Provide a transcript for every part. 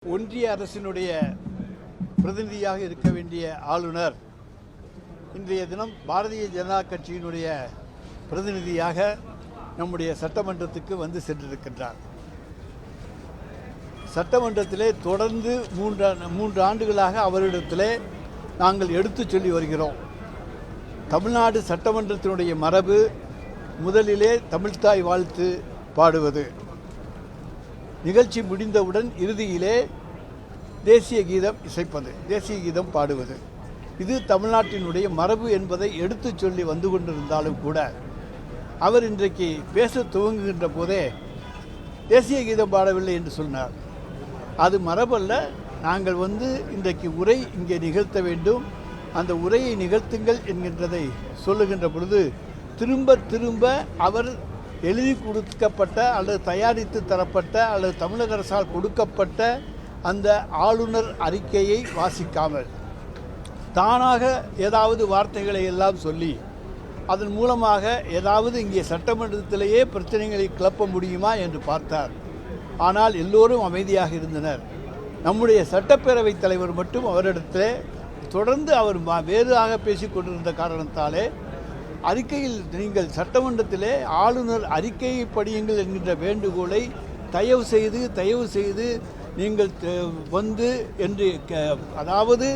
ஒன்றிய அரசினுடைய பிரதிநிதியாக இருக்க வேண்டிய ஆளுநர் இன்றைய தினம் பாரதிய ஜனதா கட்சியினுடைய பிரதிநிதியாக நம்முடைய சட்டமன்றத்துக்கு வந்து சென்றிருக்கின்றார். சட்டமன்றத்திலே தொடர்ந்து மூன்று ஆண்டுகளாக அவரிடத்திலே நாங்கள் எடுத்துச் சொல்லி வருகிறோம். தமிழ்நாடு சட்டமன்றத்தினுடைய மரபு முதலிலே தமிழ்த்தாய் வாழ்த்து பாடுவது, நிகழ்ச்சி முடிந்தவுடன் இறுதியிலே தேசிய கீதம் இசைப்பது, தேசிய கீதம் பாடுவது, இது தமிழ்நாட்டினுடைய மரபு என்பதை எடுத்துச் சொல்லி வந்து கொண்டிருந்தாலும் கூட அவர் இன்றைக்கு பேச துவங்குகின்ற போதே தேசிய கீதம் பாடவில்லை என்று சொன்னார். அது மரபல்ல, நாங்கள் இன்றைக்கு உரை இங்கே நிகழ்த்த வேண்டும், அந்த உரையை நிகழ்த்துங்கள் என்கின்றதை சொல்லுகின்ற பொழுது திரும்ப திரும்ப அவர் எழுதி கொடுக்கப்பட்ட அல்லது தயாரித்து தரப்பட்ட அல்லது தமிழக அரசால் கொடுக்கப்பட்ட அந்த ஆளுநர் அறிக்கையை வாசிக்காமல் தானாக ஏதாவது வார்த்தைகளை எல்லாம் சொல்லி அதன் மூலமாக ஏதாவது இங்கே சட்டமன்றத்திலேயே பிரச்சனைகளை கிளப்ப முடியுமா என்று பார்த்தார். ஆனால் எல்லோரும் அமைதியாக இருந்தனர். நம்முடைய சட்டப்பேரவைத் தலைவர் மட்டும் அவரிடத்திலே தொடர்ந்து அவர் வேறாக பேசிக் கொண்டிருந்த காரணத்தாலே அறிக்கையில் நீங்கள் சட்டமன்றத்திலே ஆளுநர் அறிக்கையை படியுங்கள் என்கின்ற வேண்டுகோளை தயவு செய்து நீங்கள் வந்து என்று, அதாவது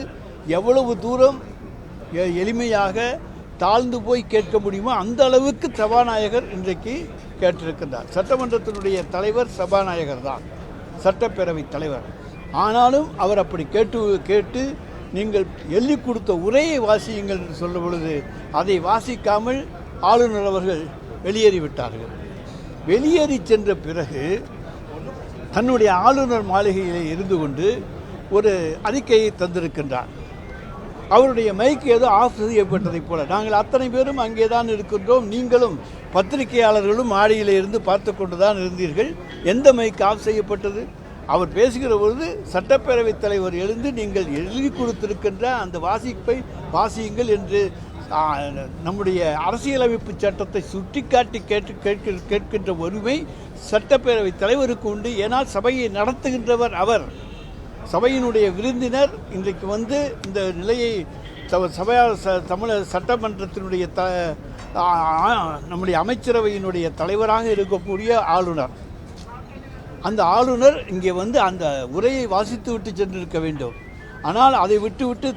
எவ்வளவு தூரம் எளிமையாக தாழ்ந்து போய் கேட்க முடியுமோ அந்த அளவுக்கு சபாநாயகர் இன்றைக்கு கேட்டிருக்கின்றார். சட்டமன்றத்தினுடைய தலைவர் சபாநாயகர் தான், சட்டப்பேரவைத் தலைவர். ஆனாலும் அவர் அப்படி கேட்டு நீங்கள் எழுதி கொடுத்த உரையை வாசியுங்கள் என்று சொல்லும் பொழுது அதை வாசிக்காமல் ஆளுநர் அவர்கள் வெளியேறிவிட்டார்கள். வெளியேறி சென்ற பிறகு தன்னுடைய ஆளுநர் மாளிகையிலே இருந்து கொண்டு ஒரு அறிக்கையை தந்திருக்கின்றார். அவருடைய மைக் ஏதோ ஆஃப் செய்யப்பட்டதைப் போல, நாங்கள் அத்தனை பேரும் அங்கே தான் இருக்கின்றோம், நீங்களும் பத்திரிகையாளர்களும் மாடியிலே இருந்து பார்த்து கொண்டு தான் இருந்தீர்கள், எந்த மைக் ஆஃப் செய்யப்பட்டது? அவர் பேசுகிற பொழுது சட்டப்பேரவைத் தலைவர் எழுந்து நீங்கள் எழுதி கொடுத்திருக்கின்ற அந்த வாசிப்பை வாசியுங்கள் என்று நம்முடைய அரசியலமைப்பு சட்டத்தை சுட்டிக்காட்டி கேட்கின்ற உரிமை சட்டப்பேரவைத் தலைவருக்கு உண்டு. ஏனால் சபையை நடத்துகின்றவர் அவர், சபையினுடைய விருந்தினர். இன்றைக்கு இந்த நிலையை தமிழக சட்டமன்றத்தினுடைய நம்முடைய அமைச்சரவையினுடைய தலைவராக இருக்கக்கூடிய ஆளுநர், அந்த ஆளுநர் இங்கே அந்த உரையை வாசித்து விட்டு சென்றிருக்க வேண்டும். ஆனால் அதை விட்டு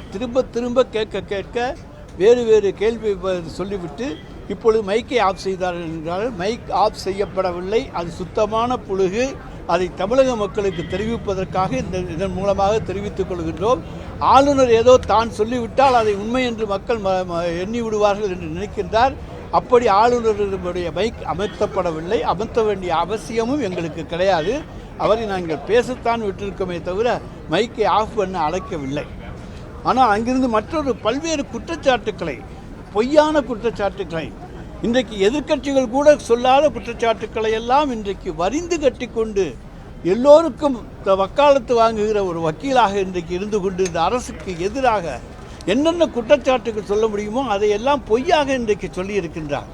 திரும்ப கேட்க வேறு கேள்வி சொல்லிவிட்டு இப்பொழுது மைக்கை ஆஃப் செய்தார்கள் என்றால் மைக் ஆஃப் செய்யப்படவில்லை, அது சுத்தமான புழுகு. அதை தமிழக மக்களுக்கு தெரிவிப்பதற்காக இதன் மூலமாக தெரிவித்துக் கொள்கின்றோம். ஆளுநர் ஏதோ தான் சொல்லிவிட்டால் அதை உண்மை என்று மக்கள் எண்ணி விடுவார்கள் என்று நினைக்கின்றார். அப்படி ஆளுநருடைய மைக் அமர்த்தப்படவில்லை, அமர்த்த வேண்டிய அவசியமும் எங்களுக்கு கிடையாது. அவரை நாங்கள் பேசத்தான் விட்டிருக்கோமே தவிர மைக்கை ஆஃப் பண்ண அழைக்கவில்லை. ஆனால் அங்கிருந்து மற்றொரு பல்வேறு குற்றச்சாட்டுக்களை, பொய்யான குற்றச்சாட்டுக்களை, இன்றைக்கு எதிர்க்கட்சிகள் கூட சொல்லாத குற்றச்சாட்டுக்களை எல்லாம் இன்றைக்கு வரிந்து கட்டி கொண்டு எல்லோருக்கும் வக்காலத்து வாங்குகிற ஒரு வக்கீலாக இன்றைக்கு இருந்து கொண்டு இந்த அரசுக்கு எதிராக என்னென்ன குற்றச்சாட்டுகள் சொல்ல முடியுமோ அதையெல்லாம் பொய்யாக இன்றைக்கு சொல்லியிருக்கின்றார்.